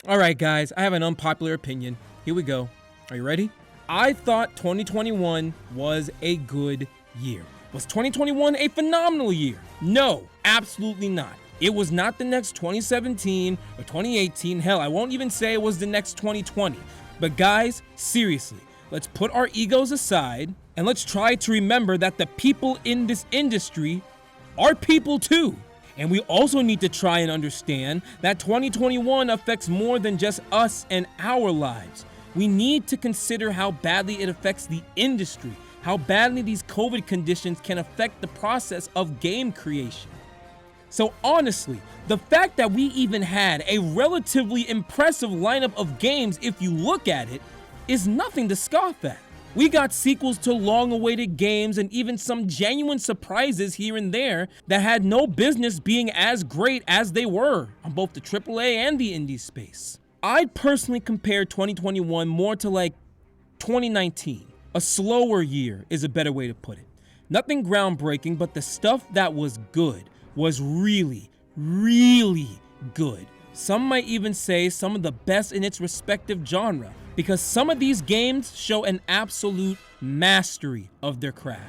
Alright guys, I have an unpopular opinion. Here we go. Are you ready? I thought 2021 was a good year. Was 2021 a phenomenal year? No, absolutely not. It was not the next 2017 or 2018. Hell, I won't even say it was the next 2020. But guys, seriously, let's put our egos aside and let's try to remember that the people in this industry are people too. And we also need to try and understand that 2021 affects more than just us and our lives. We need to consider how badly it affects the industry, how badly these COVID conditions can affect the process of game creation. So honestly, the fact that we even had a relatively impressive lineup of games, if you look at it, is nothing to scoff at. We got sequels to long-awaited games and even some genuine surprises here and there that had no business being as great as they were on both the AAA and the indie space. I'd personally compare 2021 more to like 2019. A slower year is a better way to put it. Nothing groundbreaking, but the stuff that was good was really, really good. Some might even say some of the best in its respective genre, because some of these games show an absolute mastery of their craft.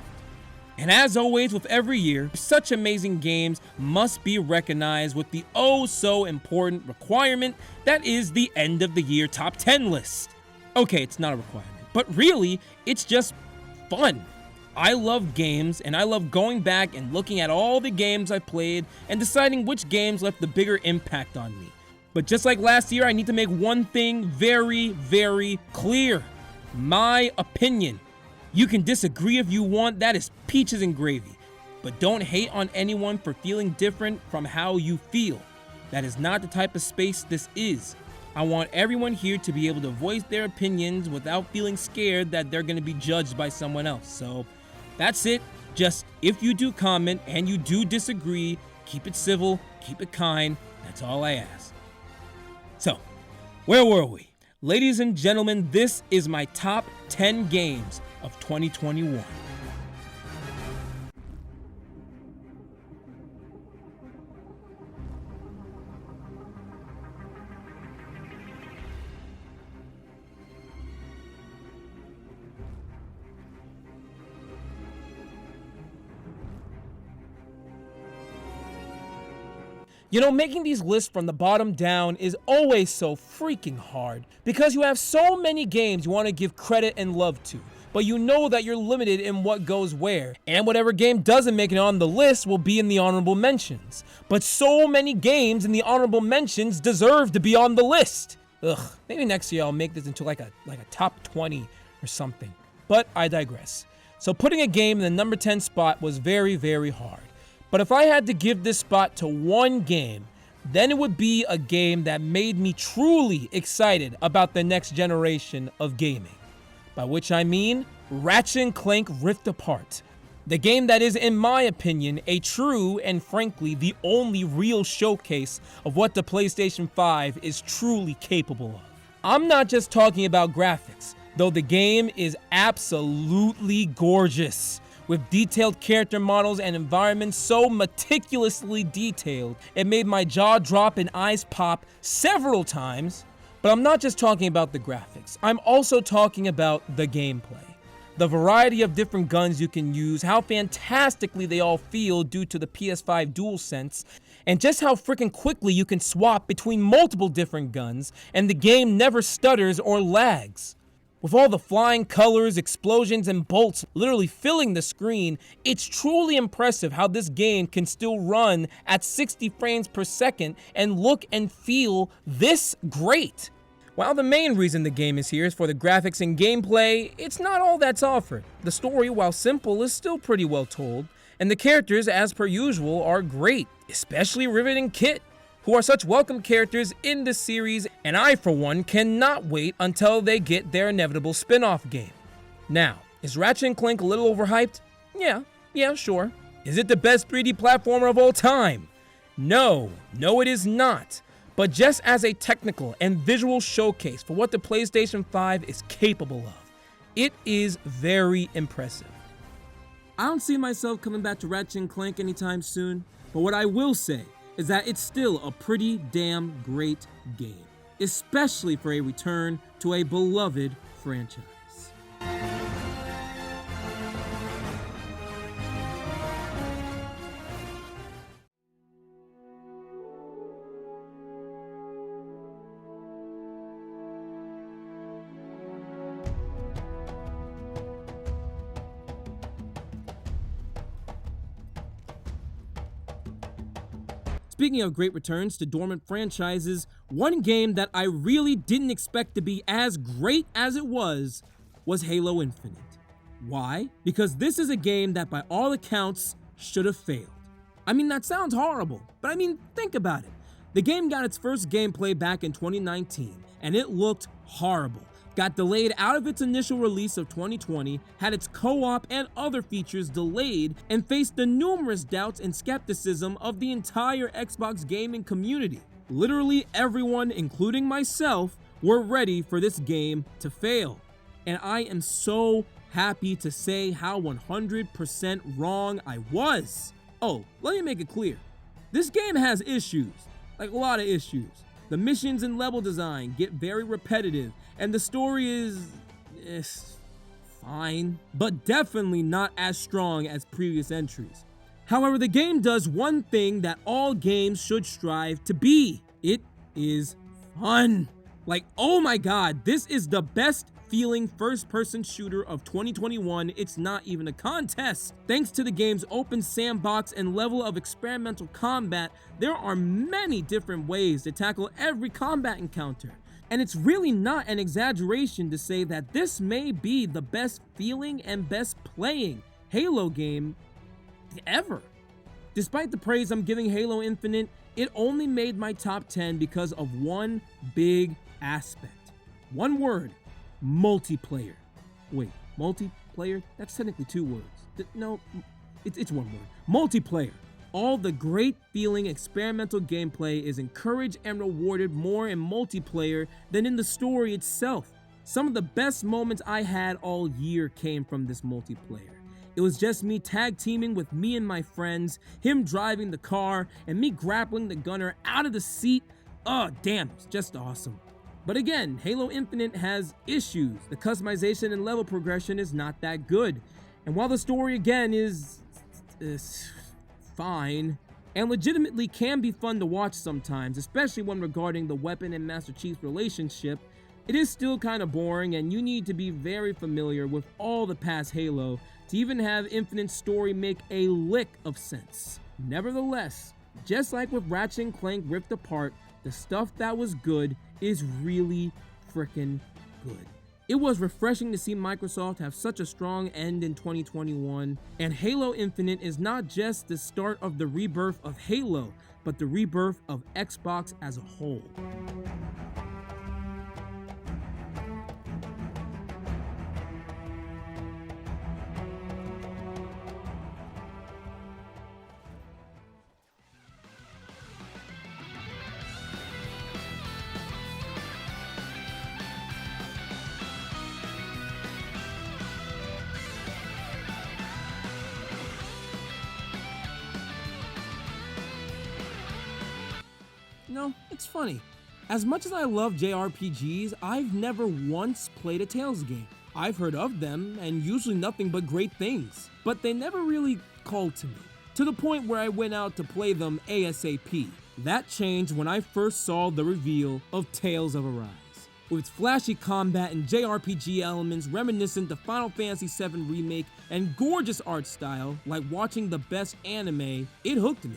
And as always with every year, such amazing games must be recognized with the oh so important requirement that is the end of the year top 10 list. Okay, it's not a requirement, but really, it's just fun. I love games, and I love going back and looking at all the games I played and deciding which games left the bigger impact on me. But just like last year, I need to make one thing very, very clear. My opinion. You can disagree if you want, that is peaches and gravy. But don't hate on anyone for feeling different from how you feel. That is not the type of space this is. I want everyone here to be able to voice their opinions without feeling scared that they're going to be judged by someone else. So that's it. Just if you do comment and you do disagree, keep it civil, keep it kind. That's all I ask. So, where were we? Ladies and gentlemen, this is my top 10 games of 2021. You know, making these lists from the bottom down is always so freaking hard because you have so many games you want to give credit and love to, but you know that you're limited in what goes where, and whatever game doesn't make it on the list will be in the honorable mentions. But so many games in the honorable mentions deserve to be on the list. Ugh, maybe next year I'll make this into like a top 20 or something, but I digress. So putting a game in the number 10 spot was very, very hard. But if I had to give this spot to one game, then it would be a game that made me truly excited about the next generation of gaming. By which I mean Ratchet & Clank Rift Apart. The game that is, in my opinion, a true and frankly the only real showcase of what the PlayStation 5 is truly capable of. I'm not just talking about graphics, though the game is absolutely gorgeous. With detailed character models and environments so meticulously detailed, it made my jaw drop and eyes pop several times. But I'm not just talking about the graphics, I'm also talking about the gameplay. The variety of different guns you can use, how fantastically they all feel due to the PS5 DualSense, and just how freaking quickly you can swap between multiple different guns, and the game never stutters or lags. With all the flying colors, explosions, and bolts literally filling the screen, it's truly impressive how this game can still run at 60 frames per second and look and feel this great. While the main reason the game is here is for the graphics and gameplay, it's not all that's offered. The story, while simple, is still pretty well told, and the characters, as per usual, are great, especially Rivet and Kit, who are such welcome characters in the series, and I, for one, cannot wait until they get their inevitable spin-off game. Now, is Ratchet & Clank a little overhyped? Yeah, sure. Is it the best 3D platformer of all time? No, it is not. But just as a technical and visual showcase for what the PlayStation 5 is capable of, it is very impressive. I don't see myself coming back to Ratchet & Clank anytime soon, but what I will say is that it's still a pretty damn great game. especially for a return to a beloved franchise. Speaking of great returns to dormant franchises, one game that I really didn't expect to be as great as it was Halo Infinite. Why? Because this is a game that by all accounts should have failed. I mean, that sounds horrible, but I mean, think about it. The game got its first gameplay back in 2019, and it looked horrible. Got delayed out of its initial release of 2020, had its co-op and other features delayed, and faced the numerous doubts and skepticism of the entire Xbox gaming community. Literally everyone, including myself, were ready for this game to fail. And I am so happy to say how 100% wrong I was. Oh, let me make it clear. This game has issues, like a lot of issues. The missions and level design get very repetitive, and the story is fine, but definitely not as strong as previous entries. However, the game does one thing that all games should strive to be. It is fun. Like, oh my god, this is the best feeling first-person shooter of 2021. It's not even a contest. Thanks to the game's open sandbox and level of experimental combat, there are many different ways to tackle every combat encounter. And it's really not an exaggeration to say that this may be the best feeling and best playing Halo game ever. Despite the praise I'm giving Halo Infinite, it only made my top 10 because of one big aspect. One word: multiplayer. Wait, multiplayer? That's technically two words. No, it's one word. Multiplayer. All the great feeling experimental gameplay is encouraged and rewarded more in multiplayer than in the story itself. Some of the best moments I had all year came from this multiplayer. It was just me tag teaming with me and my friends, him driving the car, and me grappling the gunner out of the seat. Oh, damn, it's just awesome. But again, Halo Infinite has issues. The customization and level progression is not that good. And while the story again is fine, and legitimately can be fun to watch sometimes, especially when regarding the weapon and Master Chief's relationship, it is still kind of boring, and you need to be very familiar with all the past Halo to even have Infinite's story make a lick of sense. Nevertheless, just like with Ratchet & Clank Rift Apart, the stuff that was good is really freaking good. It was refreshing to see Microsoft have such a strong end in 2021, and Halo Infinite is not just the start of the rebirth of Halo, but the rebirth of Xbox as a whole. No, it's funny. As much as I love JRPGs, I've never once played a Tales game. I've heard of them, and usually nothing but great things, but they never really called to me, to the point where I went out to play them ASAP. That changed when I first saw the reveal of Tales of Arise. With its flashy combat and JRPG elements reminiscent of Final Fantasy VII Remake and gorgeous art style, like watching the best anime, it hooked me.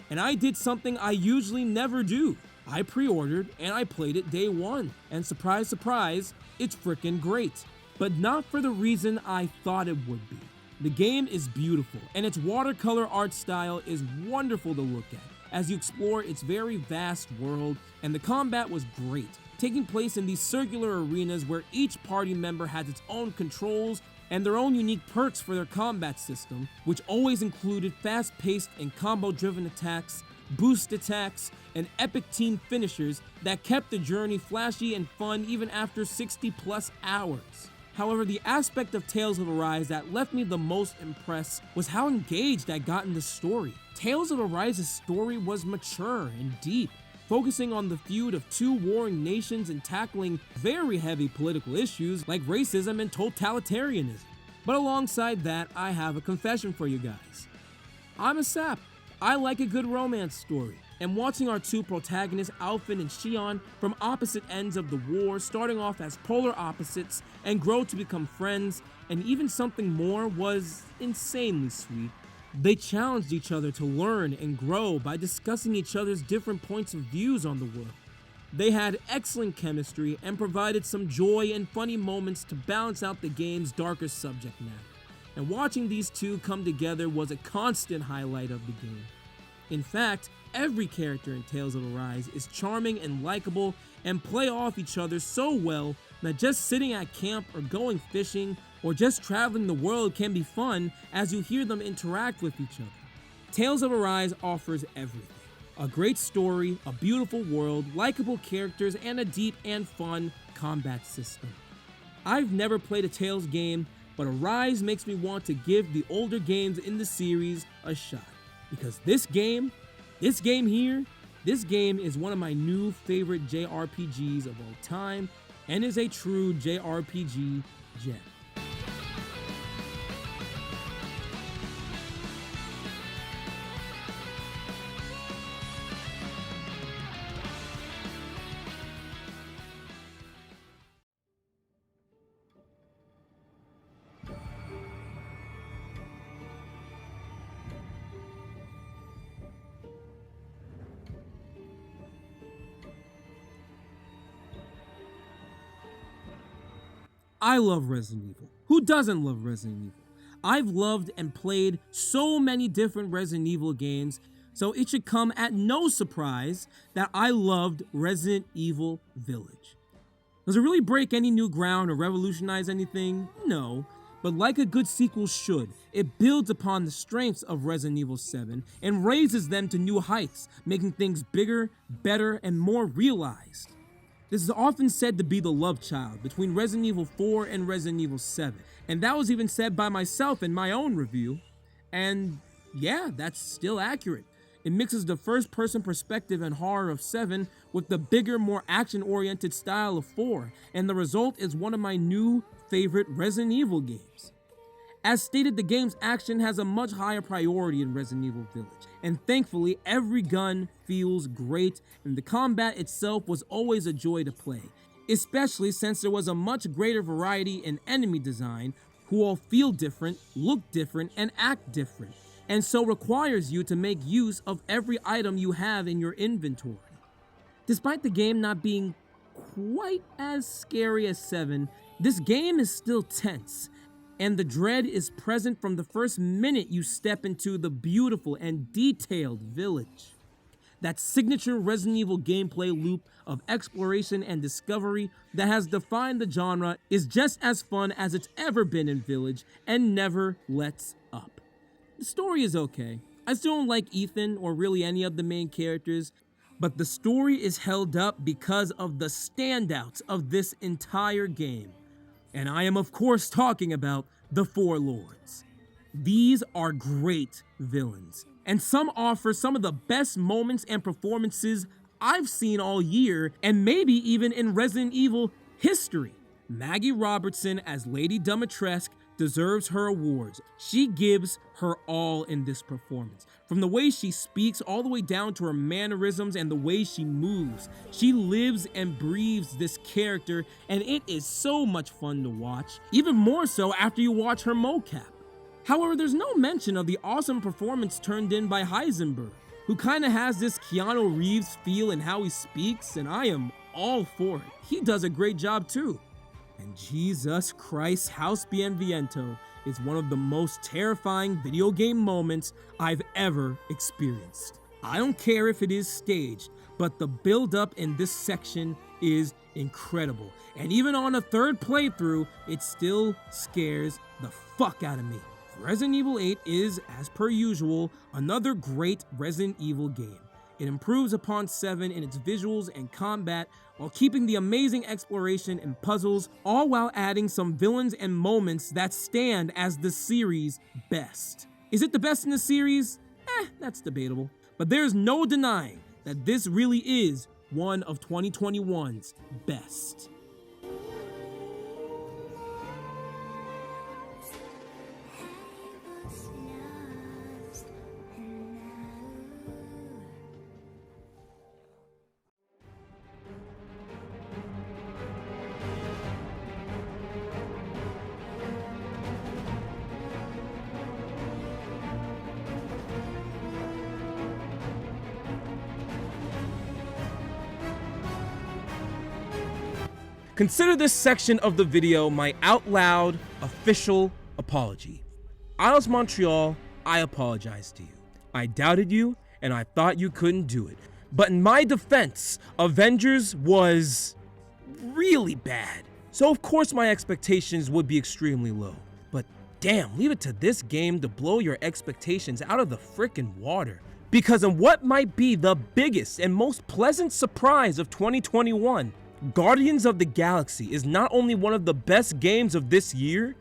And I did something I usually never do. I pre-ordered and I played it day one. And surprise, surprise, it's freaking great. But not for the reason I thought it would be. The game is beautiful, and its watercolor art style is wonderful to look at as you explore its very vast world, and the combat was great, taking place in these circular arenas where each party member has its own controls and their own unique perks for their combat system, which always included fast-paced and combo-driven attacks, boost attacks, and epic team finishers that kept the journey flashy and fun even after 60+ hours. However, the aspect of Tales of Arise that left me the most impressed was how engaged I got in the story. Tales of Arise's story was mature and deep. focusing on the feud of two warring nations and tackling very heavy political issues like racism and totalitarianism. But alongside that, I have a confession for you guys. I'm a sap. I like a good romance story. And watching our two protagonists, Alphen and Xion, from opposite ends of the war, starting off as polar opposites and grow to become friends, and even something more, was insanely sweet. They challenged each other to learn and grow by discussing each other's different points of views on the world. They had excellent chemistry and provided some joy and funny moments to balance out the game's darker subject matter. And watching these two come together was a constant highlight of the game. In fact, every character in Tales of Arise is charming and likable and play off each other so well that just sitting at camp or going fishing or just traveling the world can be fun as you hear them interact with each other. Tales of Arise offers everything. A great story, a beautiful world, likable characters, and a deep and fun combat system. I've never played a Tales game, but Arise makes me want to give the older games in the series a shot. Because this game is one of my new favorite JRPGs of all time and is a true JRPG gem. I love Resident Evil. Who doesn't love Resident Evil? I've loved and played so many different Resident Evil games, so it should come at no surprise that I loved Resident Evil Village. Does it really break any new ground or revolutionize anything? No. But like a good sequel should, it builds upon the strengths of Resident Evil 7 and raises them to new heights, making things bigger, better, and more realized. This is often said to be the love child between Resident Evil 4 and Resident Evil 7, and that was even said by myself in my own review, and yeah, that's still accurate. It mixes the first-person perspective and horror of 7 with the bigger, more action-oriented style of 4, and the result is one of my new favorite Resident Evil games. As stated, the game's action has a much higher priority in Resident Evil Village, and thankfully every gun feels great and the combat itself was always a joy to play, especially since there was a much greater variety in enemy design who all feel different, look different, and act different, and so requires you to make use of every item you have in your inventory. Despite the game not being quite as scary as 7, this game is still tense, and the dread is present from the first minute you step into the beautiful and detailed village. That signature Resident Evil gameplay loop of exploration and discovery that has defined the genre is just as fun as it's ever been in Village and never lets up. The story is okay. I still don't like Ethan or really any of the main characters, but the story is held up because of the standouts of this entire game. And I am of course talking about the Four Lords. These are great villains, and some offer some of the best moments and performances I've seen all year, and maybe even in Resident Evil history. Maggie Robertson as Lady Dimitrescu deserves her awards. She gives her all in this performance. From the way she speaks all the way down to her mannerisms and the way she moves. She lives and breathes this character, and it is so much fun to watch, even more so after you watch her mocap. However, there's no mention of the awesome performance turned in by Heisenberg, who kinda has this Keanu Reeves feel in how he speaks, and I am all for it. He does a great job too. And Jesus Christ, House Bienvenido is one of the most terrifying video game moments I've ever experienced. I don't care if it is staged, but the build-up in this section is incredible. And even on a third playthrough, it still scares the fuck out of me. Resident Evil 8 is, as per usual, another great Resident Evil game. It improves upon 7 in its visuals and combat while keeping the amazing exploration and puzzles, all while adding some villains and moments that stand as the series' best. Is it the best in the series? That's debatable. But there's no denying that this really is one of 2021's best. Consider this section of the video my out loud official apology. Eidos Montreal, I apologize to you. I doubted you and I thought you couldn't do it. But in my defense, Avengers was really bad. So of course my expectations would be extremely low. But damn, leave it to this game to blow your expectations out of the frickin' water. Because in what might be the biggest and most pleasant surprise of 2021, Guardians of the Galaxy is not only one of the best games of this year,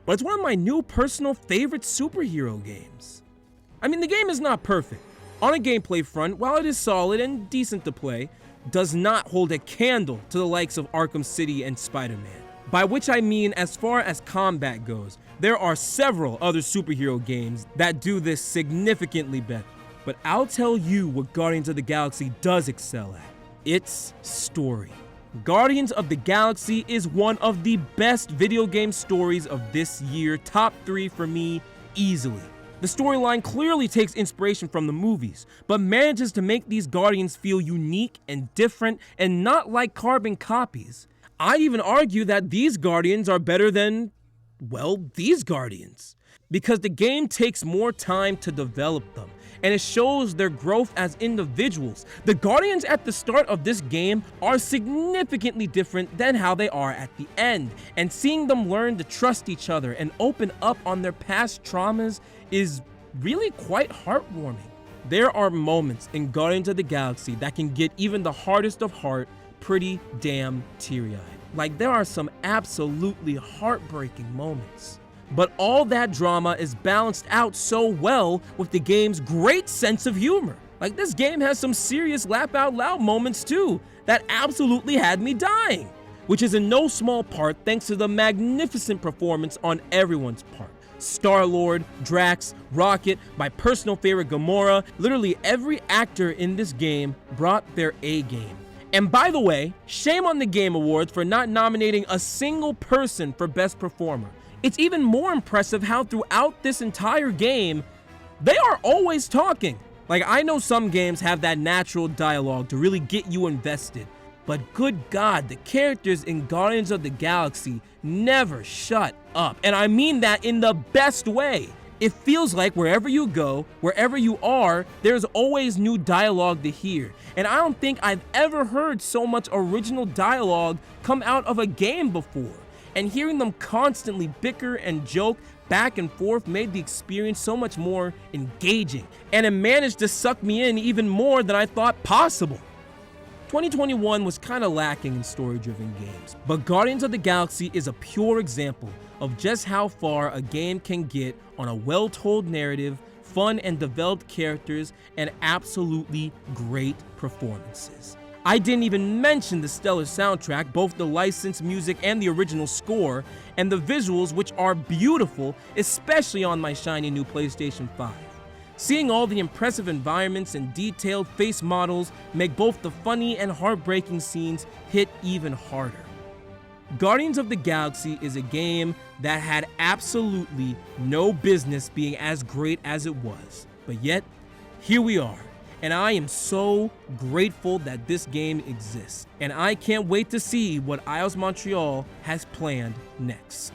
but it's one of my new personal favorite superhero games. I mean, the game is not perfect. On a gameplay front, while it is solid and decent to play, does not hold a candle to the likes of Arkham City and Spider-Man. By which I mean, as far as combat goes, there are several other superhero games that do this significantly better. But I'll tell you what Guardians of the Galaxy does excel at. Its story. Guardians of the Galaxy is one of the best video game stories of this year, top 3 for me, easily. The storyline clearly takes inspiration from the movies, but manages to make these Guardians feel unique and different and not like carbon copies. I'd even argue that these Guardians are better than, well, these Guardians. Because the game takes more time to develop them, and it shows their growth as individuals. The Guardians at the start of this game are significantly different than how they are at the end, and seeing them learn to trust each other and open up on their past traumas is really quite heartwarming. There are moments in Guardians of the Galaxy that can get even the hardest of heart pretty damn teary-eyed. Like, there are some absolutely heartbreaking moments. But all that drama is balanced out so well with the game's great sense of humor. Like, this game has some serious laugh out loud moments too that absolutely had me dying, which is in no small part thanks to the magnificent performance on everyone's part. Star-Lord, Drax, Rocket, my personal favorite Gamora, literally every actor in this game brought their A game. And by the way, shame on the Game Awards for not nominating a single person for Best Performer. It's even more impressive how throughout this entire game, they are always talking. Like, I know some games have that natural dialogue to really get you invested, but good God, the characters in Guardians of the Galaxy never shut up. And I mean that in the best way. It feels like wherever you go, wherever you are, there's always new dialogue to hear. And I don't think I've ever heard so much original dialogue come out of a game before. And hearing them constantly bicker and joke back and forth made the experience so much more engaging, and it managed to suck me in even more than I thought possible. 2021 was kind of lacking in story-driven games, but Guardians of the Galaxy is a pure example of just how far a game can get on a well-told narrative, fun and developed characters, and absolutely great performances. I didn't even mention the stellar soundtrack, both the licensed music and the original score, and the visuals, which are beautiful, especially on my shiny new PlayStation 5. Seeing all the impressive environments and detailed face models make both the funny and heartbreaking scenes hit even harder. Guardians of the Galaxy is a game that had absolutely no business being as great as it was, but yet, here we are. And I am so grateful that this game exists. And I can't wait to see what Eidos Montreal has planned next.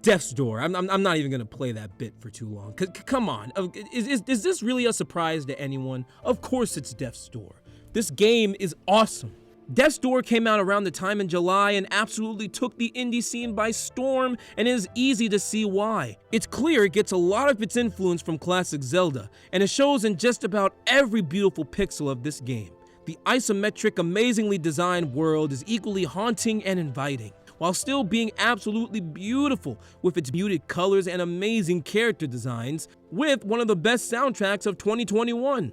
Death's Door. I'm not even gonna play that bit for too long. Come on, is this really a surprise to anyone? Of course it's Death's Door. This game is awesome. Death's Door came out around the time in July and absolutely took the indie scene by storm, and it is easy to see why. It's clear it gets a lot of its influence from classic Zelda, and it shows in just about every beautiful pixel of this game. The isometric, amazingly designed world is equally haunting and inviting, while still being absolutely beautiful with its muted colors and amazing character designs, with one of the best soundtracks of 2021.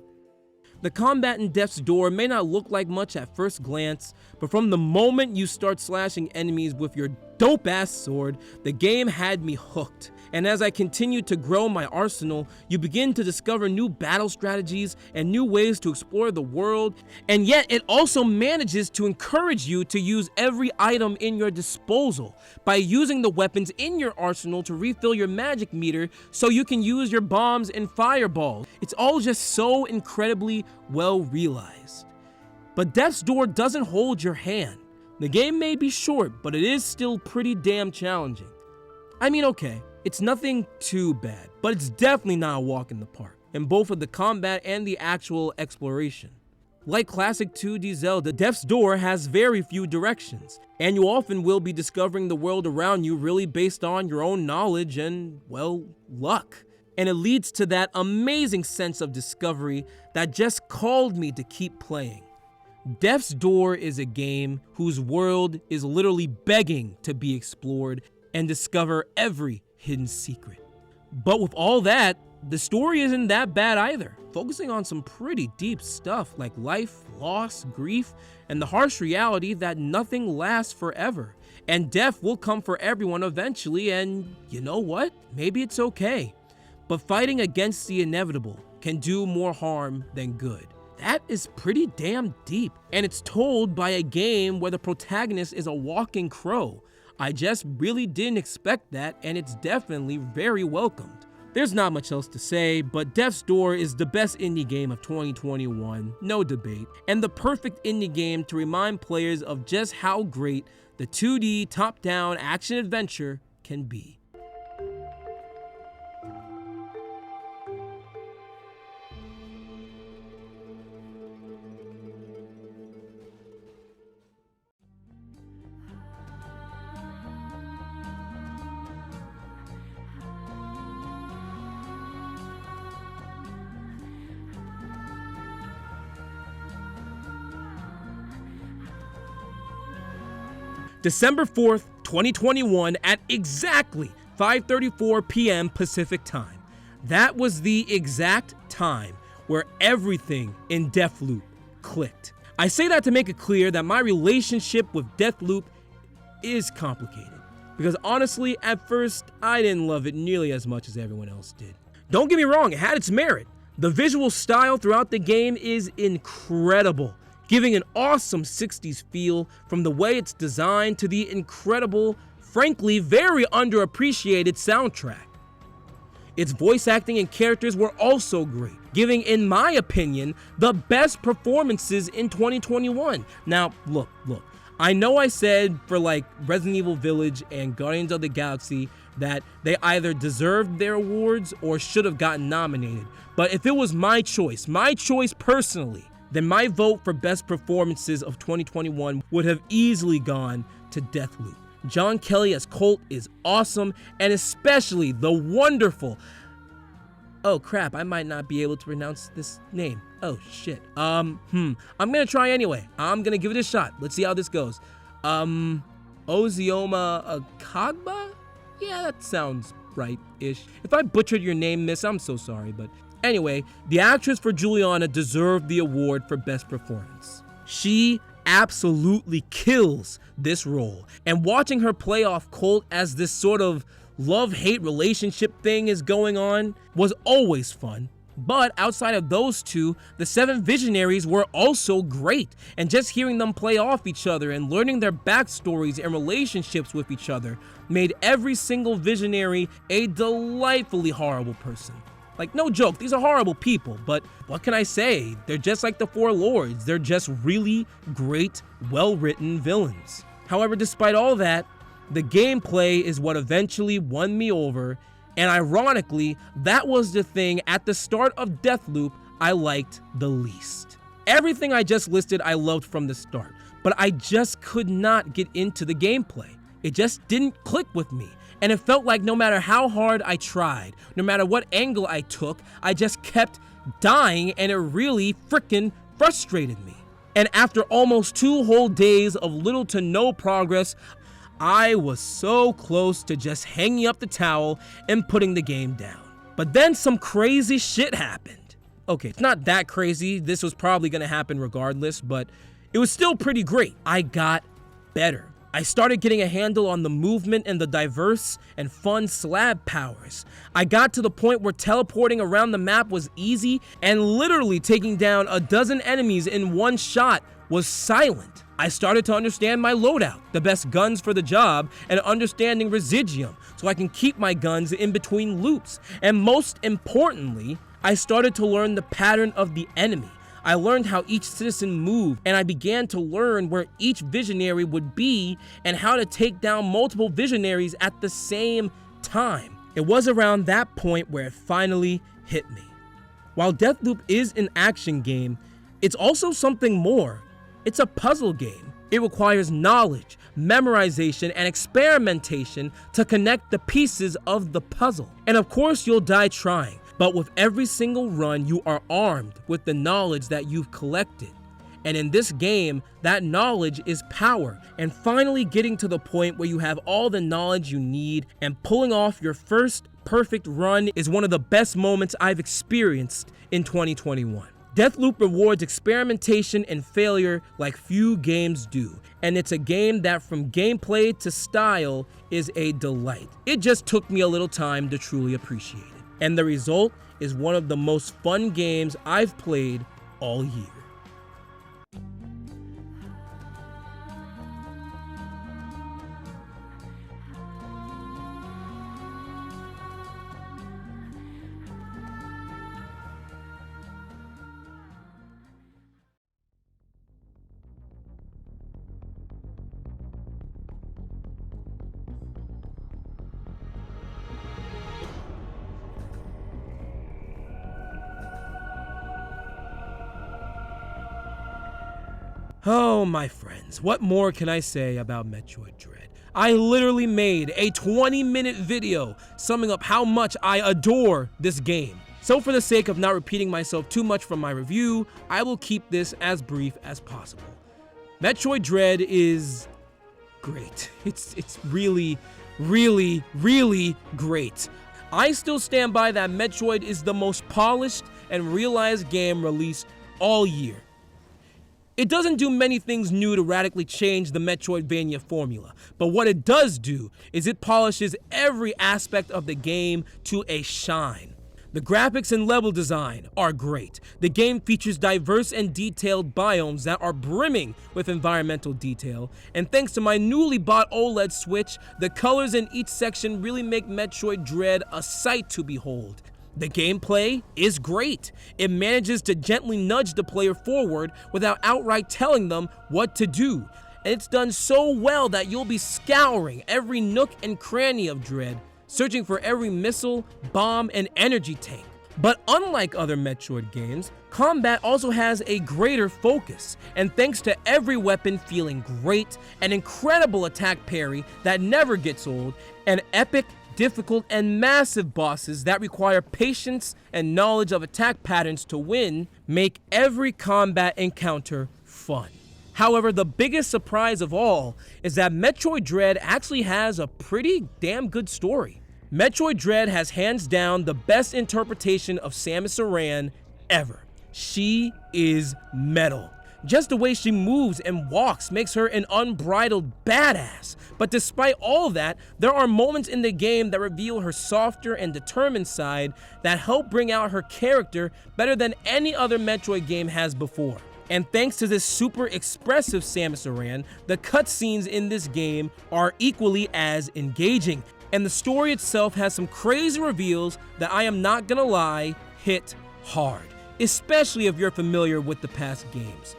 The combat in Death's Door may not look like much at first glance, but from the moment you start slashing enemies with your dope-ass sword, the game had me hooked. And as I continued to grow my arsenal, you begin to discover new battle strategies and new ways to explore the world, and yet it also manages to encourage you to use every item in your disposal by using the weapons in your arsenal to refill your magic meter so you can use your bombs and fireballs. It's all just so incredibly well realized. But Death's Door doesn't hold your hand. The game may be short, but it is still pretty damn challenging. I mean, okay, it's nothing too bad, but it's definitely not a walk in the park, in both of the combat and the actual exploration. Like classic 2D Zelda, Death's Door has very few directions, and you often will be discovering the world around you really based on your own knowledge and, well, luck. And it leads to that amazing sense of discovery that just called me to keep playing. Death's Door is a game whose world is literally begging to be explored and discover every hidden secret. But with all that, the story isn't that bad either, focusing on some pretty deep stuff like life, loss, grief, and the harsh reality that nothing lasts forever, and death will come for everyone eventually, and you know what? Maybe it's okay. But fighting against the inevitable can do more harm than good. That is pretty damn deep, and it's told by a game where the protagonist is a walking crow. I just really didn't expect that, and it's definitely very welcomed. There's not much else to say, but Death's Door is the best indie game of 2021, no debate, and the perfect indie game to remind players of just how great the 2D top-down action-adventure can be. December 4th, 2021 at exactly 5:34 p.m. Pacific time. That was the exact time where everything in Deathloop clicked. I say that to make it clear that my relationship with Deathloop is complicated, because honestly, at first, I didn't love it nearly as much as everyone else did. Don't get me wrong, it had its merit. The visual style throughout the game is incredible, giving an awesome 60s feel from the way it's designed to the incredible, frankly very underappreciated soundtrack. Its voice acting and characters were also great, giving, in my opinion, the best performances in 2021. Now, look, I know I said for like Resident Evil Village and Guardians of the Galaxy that they either deserved their awards or should have gotten nominated, but if it was my choice personally, then my vote for best performances of 2021 would have easily gone to Deathloop. John Kelly as Colt is awesome, and especially the wonderful... Oh crap, I might not be able to pronounce this name. Oh shit. I'm gonna try anyway. I'm gonna give it a shot. Let's see how this goes. Ozioma Akagba? Yeah, that sounds right-ish. If I butchered your name, miss, I'm so sorry, but... Anyway, the actress for Juliana deserved the award for Best Performance. She absolutely kills this role, and watching her play off Colt as this sort of love-hate relationship thing is going on was always fun. But outside of those two, the 7 Visionaries were also great, and just hearing them play off each other and learning their backstories and relationships with each other made every single Visionary a delightfully horrible person. Like, no joke, these are horrible people, but what can I say? They're just like the Four Lords. They're just really great, well-written villains. However, despite all that, the gameplay is what eventually won me over, and ironically, that was the thing at the start of Deathloop I liked the least. Everything I just listed I loved from the start, but I just could not get into the gameplay. It just didn't click with me. And it felt like no matter how hard I tried, no matter what angle I took, I just kept dying, and it really freaking frustrated me. And after almost 2 whole days of little to no progress, I was so close to just hanging up the towel and putting the game down. But then some crazy shit happened. Okay, it's not that crazy. This was probably gonna happen regardless, but it was still pretty great. I got better. I started getting a handle on the movement and the diverse and fun slab powers. I got to the point where teleporting around the map was easy, and literally taking down a dozen enemies in one shot was silent. I started to understand my loadout, the best guns for the job, and understanding residuum so I can keep my guns in between loops. And most importantly, I started to learn the pattern of the enemy. I learned how each citizen moved, and I began to learn where each visionary would be and how to take down multiple visionaries at the same time. It was around that point where it finally hit me. While Deathloop is an action game, it's also something more. It's a puzzle game. It requires knowledge, memorization, and experimentation to connect the pieces of the puzzle. And of course, you'll die trying. But with every single run, you are armed with the knowledge that you've collected. And in this game, that knowledge is power. And finally getting to the point where you have all the knowledge you need and pulling off your first perfect run is one of the best moments I've experienced in 2021. Deathloop rewards experimentation and failure like few games do. And it's a game that from gameplay to style is a delight. It just took me a little time to truly appreciate it. And the result is one of the most fun games I've played all year. Oh, my friends, what more can I say about Metroid Dread? I literally made a 20-minute video summing up how much I adore this game. So for the sake of not repeating myself too much from my review, I will keep this as brief as possible. Metroid Dread is great. It's really, really, really great. I still stand by that Metroid is the most polished and realized game released all year. It doesn't do many things new to radically change the Metroidvania formula, but what it does do is it polishes every aspect of the game to a shine. The graphics and level design are great. The game features diverse and detailed biomes that are brimming with environmental detail, and thanks to my newly bought OLED Switch, the colors in each section really make Metroid Dread a sight to behold. The gameplay is great. It manages to gently nudge the player forward without outright telling them what to do. And it's done so well that you'll be scouring every nook and cranny of Dread, searching for every missile, bomb, and energy tank. But unlike other Metroid games, combat also has a greater focus, and thanks to every weapon feeling great, an incredible attack parry that never gets old, and epic, difficult, and massive bosses that require patience and knowledge of attack patterns to win, make every combat encounter fun. However, the biggest surprise of all is that Metroid Dread actually has a pretty damn good story. Metroid Dread has hands down the best interpretation of Samus Aran ever. She is metal. Just the way she moves and walks makes her an unbridled badass. But despite all that, there are moments in the game that reveal her softer and determined side that help bring out her character better than any other Metroid game has before. And thanks to this super expressive Samus Aran, the cutscenes in this game are equally as engaging. And the story itself has some crazy reveals that, I am not gonna lie, hit hard, especially if you're familiar with the past games.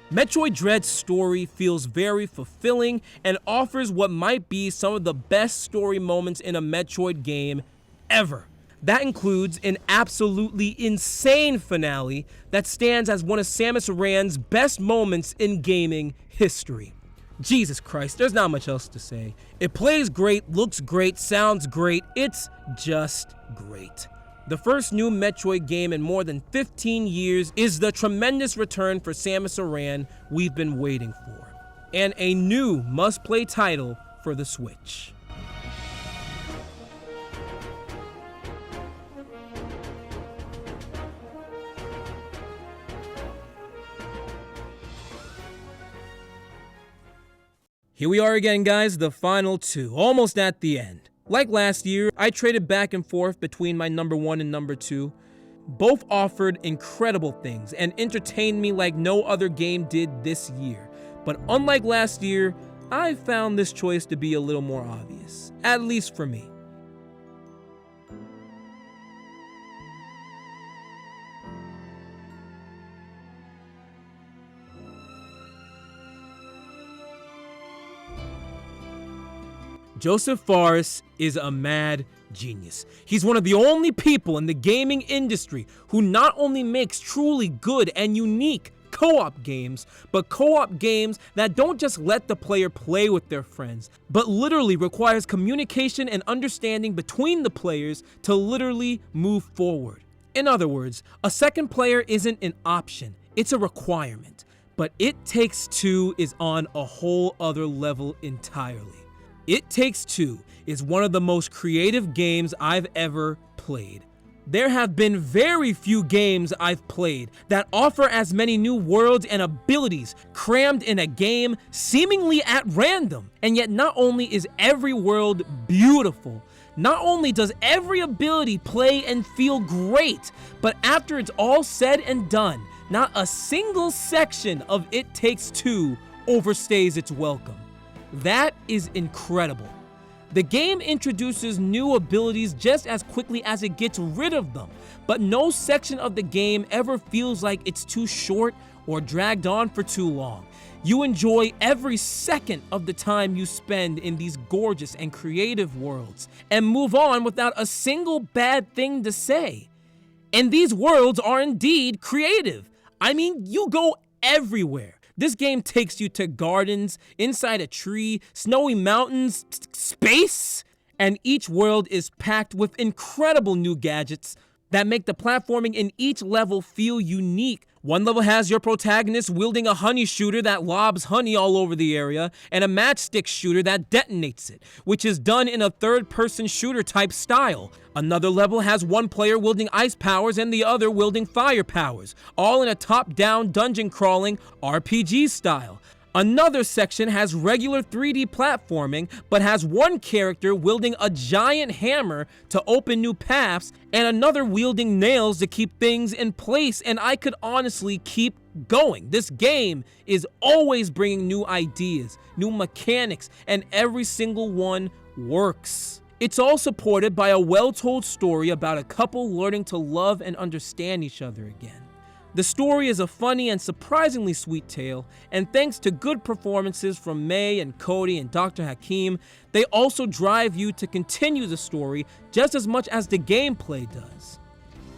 Metroid Dread's story feels very fulfilling and offers what might be some of the best story moments in a Metroid game ever. That includes an absolutely insane finale that stands as one of Samus Aran's best moments in gaming history. Jesus Christ, there's not much else to say. It plays great, looks great, sounds great, it's just great. The first new Metroid game in more than 15 years is the tremendous return for Samus Aran we've been waiting for, and a new must-play title for the Switch. Here we are again, guys, the final two, almost at the end. Like last year, I traded back and forth between my number 1 and number 2. Both offered incredible things and entertained me like no other game did this year. But unlike last year, I found this choice to be a little more obvious, at least for me. Joseph Fares is a mad genius. He's one of the only people in the gaming industry who not only makes truly good and unique co-op games, but co-op games that don't just let the player play with their friends, but literally requires communication and understanding between the players to literally move forward. In other words, a second player isn't an option, it's a requirement. But It Takes Two is on a whole other level entirely. It Takes Two is one of the most creative games I've ever played. There have been very few games I've played that offer as many new worlds and abilities crammed in a game seemingly at random. And yet not only is every world beautiful, not only does every ability play and feel great, but after it's all said and done, not a single section of It Takes Two overstays its welcome. That is incredible. The game introduces new abilities just as quickly as it gets rid of them, but no section of the game ever feels like it's too short or dragged on for too long. You enjoy every second of the time you spend in these gorgeous and creative worlds, and move on without a single bad thing to say. And these worlds are indeed creative. I mean, you go everywhere. This game takes you to gardens, inside a tree, snowy mountains, space, and each world is packed with incredible new gadgets that make the platforming in each level feel unique. One level has your protagonist wielding a honey shooter that lobs honey all over the area, and a matchstick shooter that detonates it, which is done in a third-person shooter type style. Another level has one player wielding ice powers and the other wielding fire powers, all in a top-down dungeon crawling RPG style. Another section has regular 3D platforming, but has one character wielding a giant hammer to open new paths, and another wielding nails to keep things in place, and I could honestly keep going. This game is always bringing new ideas, new mechanics, and every single one works. It's all supported by a well-told story about a couple learning to love and understand each other again. The story is a funny and surprisingly sweet tale, and thanks to good performances from May and Cody and Dr. Hakim, they also drive you to continue the story just as much as the gameplay does.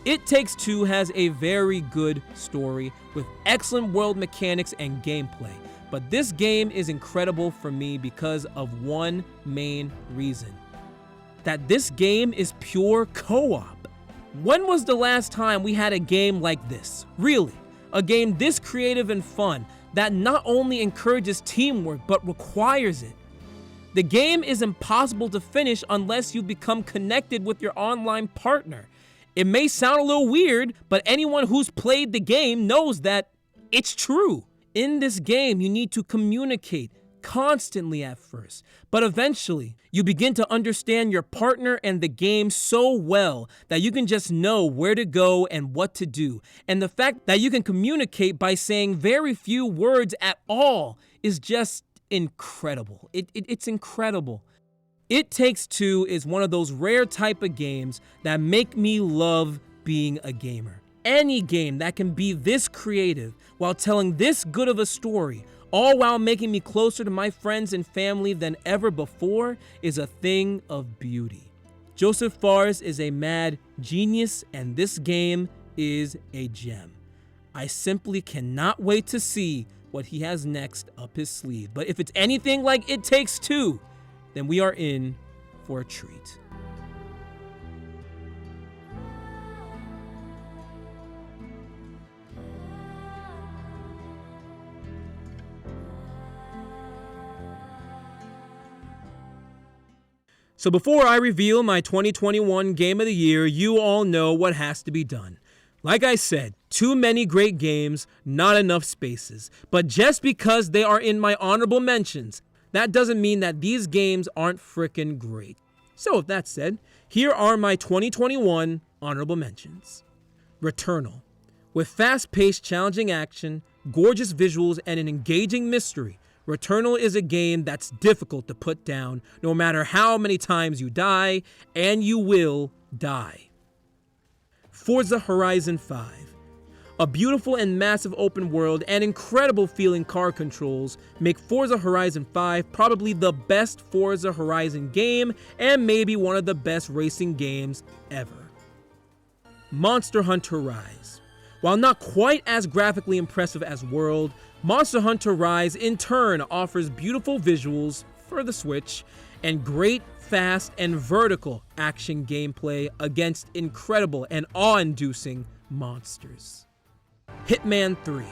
It Takes Two has a very good story with excellent world mechanics and gameplay, but this game is incredible for me because of one main reason: that this game is pure co-op. When was the last time we had a game like this? Really, a game this creative and fun that not only encourages teamwork but requires it. The game is impossible to finish unless you become connected with your online partner. It may sound a little weird, but anyone who's played the game knows that it's true. In this game, you need to communicate constantly at first, but eventually you begin to understand your partner and the game so well that you can just know where to go and what to do. And the fact that you can communicate by saying very few words at all is just incredible. It's incredible. It Takes Two is one of those rare type of games that make me love being a gamer. Any game that can be this creative while telling this good of a story, all while making me closer to my friends and family than ever before, is a thing of beauty. Joseph Fares is a mad genius, and this game is a gem. I simply cannot wait to see what he has next up his sleeve. But if it's anything like It Takes Two, then we are in for a treat. So before I reveal my 2021 Game of the Year, you all know what has to be done. Like I said, too many great games, not enough spaces. But just because they are in my honorable mentions, that doesn't mean that these games aren't frickin' great. So with that said, here are my 2021 honorable mentions. Returnal. With fast-paced, challenging action, gorgeous visuals, and an engaging mystery, Returnal is a game that's difficult to put down no matter how many times you die, and you will die. Forza Horizon 5. A beautiful and massive open world and incredible feeling car controls make Forza Horizon 5 probably the best Forza Horizon game and maybe one of the best racing games ever. Monster Hunter Rise. While not quite as graphically impressive as World, Monster Hunter Rise in turn offers beautiful visuals for the Switch and great, fast, and vertical action gameplay against incredible and awe-inducing monsters. Hitman 3.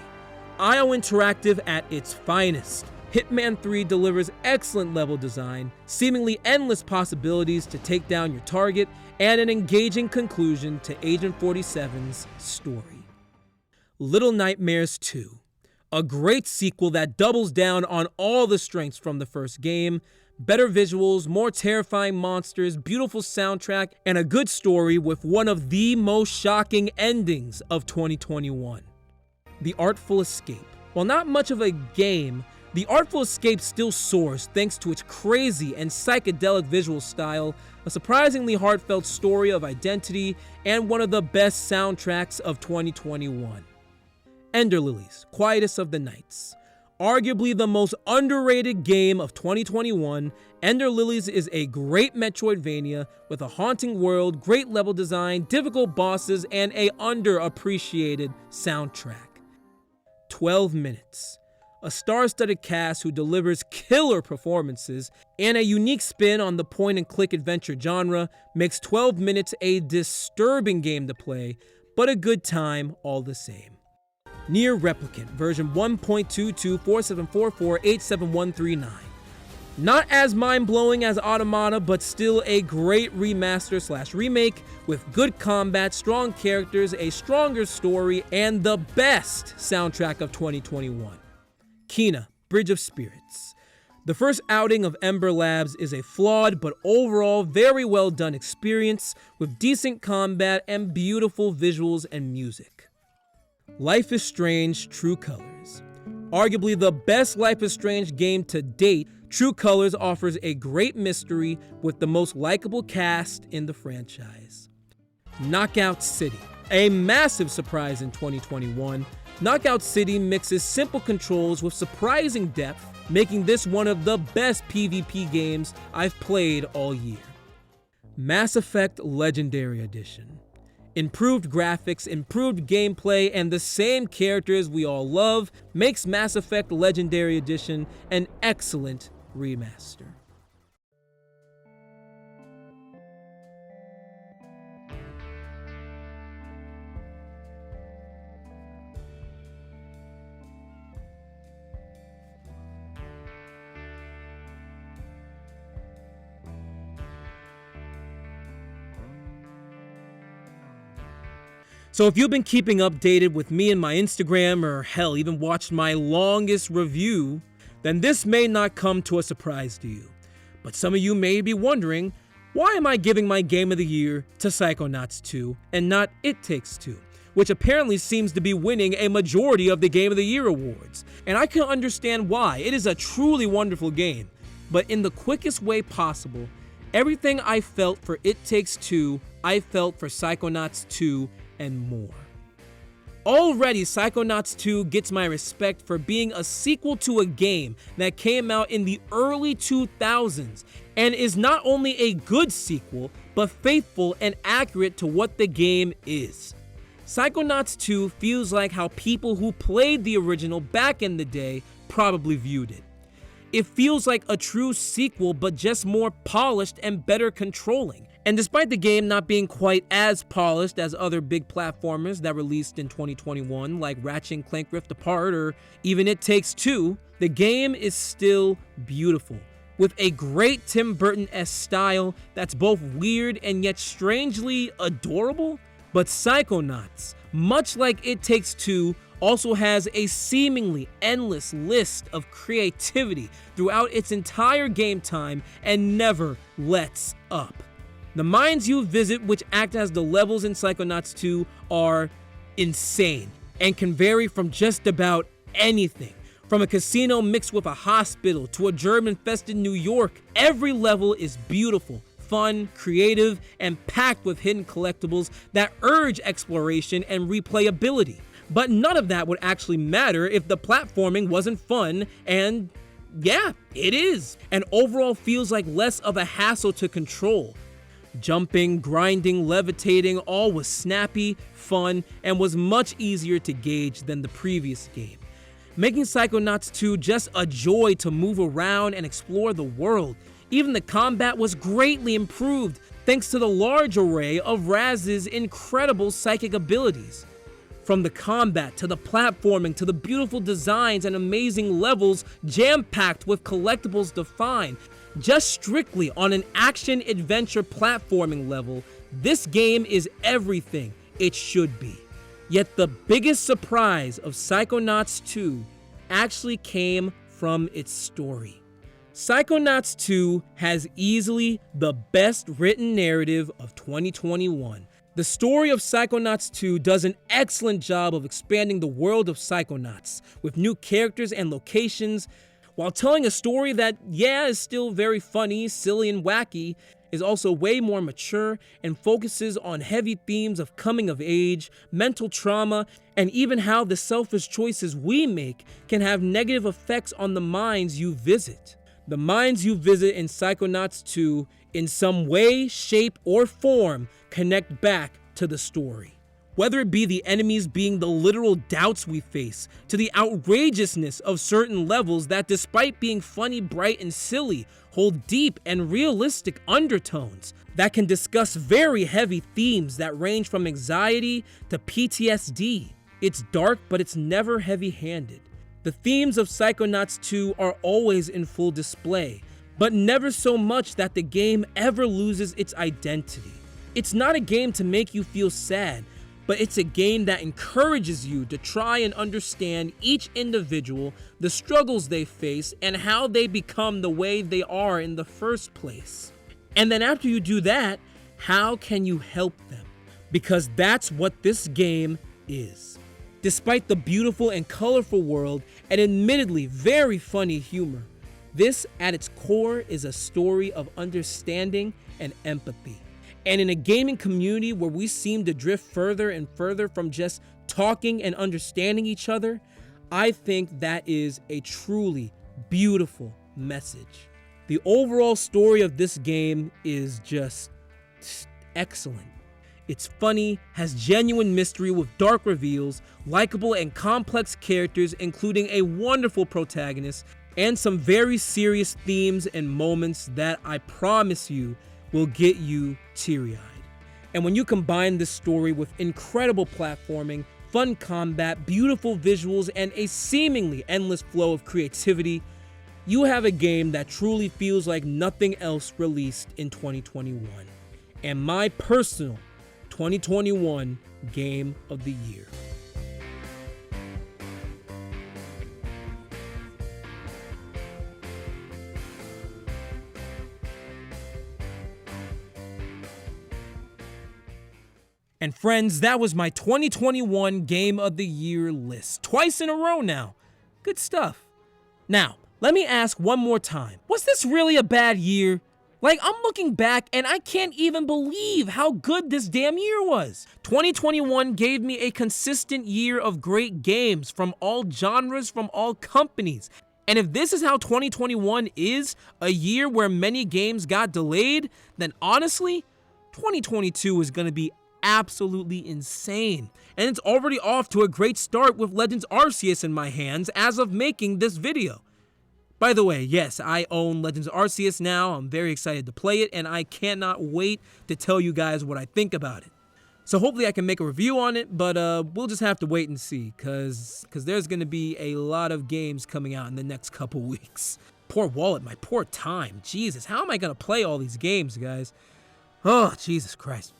IO Interactive at its finest. Hitman 3 delivers excellent level design, seemingly endless possibilities to take down your target, and an engaging conclusion to Agent 47's story. Little Nightmares 2. A great sequel that doubles down on all the strengths from the first game, better visuals, more terrifying monsters, beautiful soundtrack, and a good story with one of the most shocking endings of 2021. The Artful Escape. While not much of a game, The Artful Escape still soars thanks to its crazy and psychedelic visual style, a surprisingly heartfelt story of identity, and one of the best soundtracks of 2021. Ender Lilies, Quietest of the Nights. Arguably the most underrated game of 2021, Ender Lilies is a great Metroidvania with a haunting world, great level design, difficult bosses, and a underappreciated soundtrack. 12 Minutes. A star-studded cast who delivers killer performances and a unique spin on the point-and-click adventure genre makes 12 Minutes a disturbing game to play, but a good time all the same. Nier Replicant, version 1.2247448739. Not as mind-blowing as Automata, but still a great remaster/remake with good combat, strong characters, a stronger story, and the best soundtrack of 2021. Kena, Bridge of Spirits. The first outing of Ember Labs is a flawed but overall very well done experience with decent combat and beautiful visuals and music. Life is Strange True Colors. Arguably the best Life is Strange game to date, True Colors offers a great mystery with the most likable cast in the franchise. Knockout City. A massive surprise in 2021, Knockout City mixes simple controls with surprising depth, making this one of the best PvP games I've played all year. Mass Effect Legendary Edition. Improved graphics, improved gameplay, and the same characters we all love makes Mass Effect Legendary Edition an excellent remaster. So if you've been keeping updated with me and my Instagram, or hell, even watched my longest review, then this may not come to a surprise to you. But some of you may be wondering, why am I giving my Game of the Year to Psychonauts 2 and not It Takes Two, which apparently seems to be winning a majority of the Game of the Year awards? And I can understand why. It is a truly wonderful game. But in the quickest way possible, everything I felt for It Takes Two, I felt for Psychonauts 2 and more. Already, Psychonauts 2 gets my respect for being a sequel to a game that came out in the early 2000s and is not only a good sequel, but faithful and accurate to what the game is. Psychonauts 2 feels like how people who played the original back in the day probably viewed it. It feels like a true sequel, but just more polished and better controlling. And despite the game not being quite as polished as other big platformers that released in 2021, like Ratchet & Clank Rift Apart or even It Takes Two, the game is still beautiful, with a great Tim Burton-esque style that's both weird and yet strangely adorable. But Psychonauts, much like It Takes Two, also has a seemingly endless list of creativity throughout its entire game time and never lets up. The mines you visit, which act as the levels in Psychonauts 2, are insane and can vary from just about anything. From a casino mixed with a hospital to a germ-infested New York, every level is beautiful, fun, creative, and packed with hidden collectibles that urge exploration and replayability. But none of that would actually matter if the platforming wasn't fun, and yeah, it is. And overall feels like less of a hassle to control. Jumping, grinding, levitating, all was snappy, fun, and was much easier to gauge than the previous game, making Psychonauts 2 just a joy to move around and explore the world. Even the combat was greatly improved thanks to the large array of Raz's incredible psychic abilities. From the combat to the platforming to the beautiful designs and amazing levels jam-packed with collectibles to find, just strictly on an action-adventure platforming level, this game is everything it should be. Yet the biggest surprise of Psychonauts 2 actually came from its story. Psychonauts 2 has easily the best written narrative of 2021. The story of Psychonauts 2 does an excellent job of expanding the world of Psychonauts with new characters and locations, while telling a story that, yeah, is still very funny, silly, and wacky, is also way more mature and focuses on heavy themes of coming of age, mental trauma, and even how the selfish choices we make can have negative effects on the mines you visit. The mines you visit in Psychonauts 2, in some way, shape, or form, connect back to the story. Whether it be the enemies being the literal doubts we face, to the outrageousness of certain levels that, despite being funny, bright, and silly, hold deep and realistic undertones that can discuss very heavy themes that range from anxiety to PTSD. It's dark, but it's never heavy-handed. The themes of Psychonauts 2 are always in full display, but never so much that the game ever loses its identity. It's not a game to make you feel sad, but it's a game that encourages you to try and understand each individual, the struggles they face, and how they become the way they are in the first place. And then after you do that, how can you help them? Because that's what this game is. Despite the beautiful and colorful world and admittedly very funny humor, this at its core is a story of understanding and empathy. And in a gaming community where we seem to drift further and further from just talking and understanding each other, I think that is a truly beautiful message. The overall story of this game is just excellent. It's funny, has genuine mystery with dark reveals, likable and complex characters including a wonderful protagonist, and some very serious themes and moments that I promise you will get you teary-eyed. And when you combine this story with incredible platforming, fun combat, beautiful visuals, and a seemingly endless flow of creativity, you have a game that truly feels like nothing else released in 2021. And my personal 2021 Game of the Year. And friends, that was my 2021 Game of the Year list. Twice in a row now. Good stuff. Now, let me ask one more time. Was this really a bad year? Like, I'm looking back and I can't even believe how good this damn year was. 2021 gave me a consistent year of great games from all genres, from all companies. And if this is how 2021 is, a year where many games got delayed, then honestly, 2022 is going to be absolutely insane. And it's already off to a great start with Legends Arceus in my hands as of making this video. By the way, yes, I own Legends Arceus now. I'm very excited to play it, and I cannot wait to tell you guys what I think about it. So hopefully I can make a review on it, but we'll just have to wait and see, because there's going to be a lot of games coming out in the next couple weeks. Poor wallet, my poor time. Jesus, how am I going to play all these games, guys? Oh, Jesus Christ.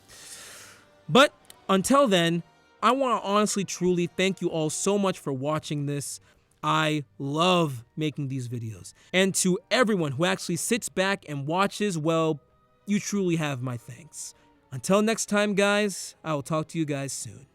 But until then, I want to honestly, truly thank you all so much for watching this. I love making these videos. And to everyone who actually sits back and watches, well, you truly have my thanks. Until next time, guys, I will talk to you guys soon.